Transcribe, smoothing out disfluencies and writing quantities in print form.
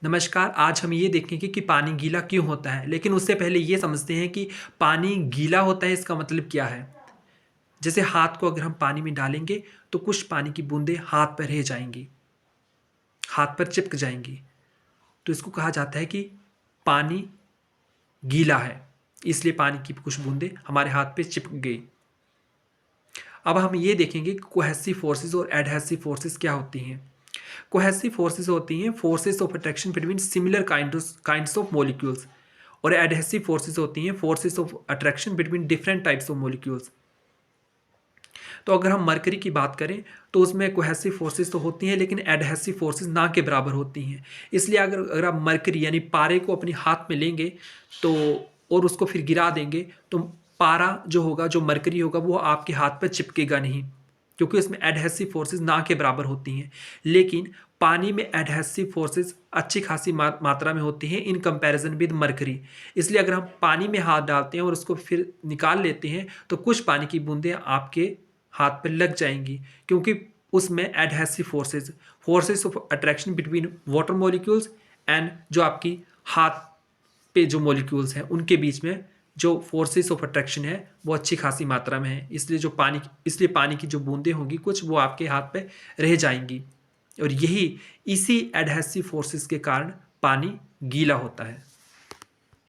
नमस्कार, आज हम ये देखेंगे कि पानी गीला क्यों होता है, लेकिन उससे पहले ये समझते हैं कि पानी गीला होता है इसका मतलब क्या है। जैसे हाथ को अगर हम पानी में डालेंगे तो कुछ पानी की बूंदें हाथ पर रह जाएंगी, हाथ पर चिपक जाएंगी, तो इसको कहा जाता है कि पानी गीला है, इसलिए पानी की कुछ बूंदें हमारे हाथ पे चिपक गई। अब हम ये देखेंगे कि कोहेसिव फोर्सेस और एडहेसिव फोर्सेस क्या होती हैं। कोहेसिव फोर्सेस होती हैं forces of attraction between similar kinds of molecules, और एडहेसिव फोर्सेस होती हैं forces of attraction between different types of molecules. तो अगर हम मरकरी की बात करें तो उसमें कोहेसिव फोर्सेस तो होती हैं, लेकिन एडहेसिव फोर्सेस ना के बराबर होती हैं। इसलिए अगर आप मरकरी यानी पारे को अपने हाथ में लेंगे तो और उसको फिर गिरा देंगे तो पारा जो होगा, जो मरकरी होगा, वो आपके हाथ पर चिपकेगा नहीं, क्योंकि उसमें एडहेसिव फोर्सेस ना के बराबर होती हैं। लेकिन पानी में एडहेसिव फोर्सेस अच्छी खासी मात्रा में होती हैं इन कंपैरिजन विद मरकरी। इसलिए अगर हम पानी में हाथ डालते हैं और उसको फिर निकाल लेते हैं तो कुछ पानी की बूंदें आपके हाथ पे लग जाएंगी, क्योंकि उसमें adhesive forces of attraction between water molecules and जो आपकी हाथ पे जो मॉलिक्यूल्स हैं उनके बीच में जो फोर्सेस ऑफ अट्रैक्शन है वो अच्छी खासी मात्रा में है। इसलिए पानी की जो बूंदें होंगी कुछ वो आपके हाथ पे रह जाएंगी, और इसी एडहेसिव फोर्सेस के कारण पानी गीला होता है।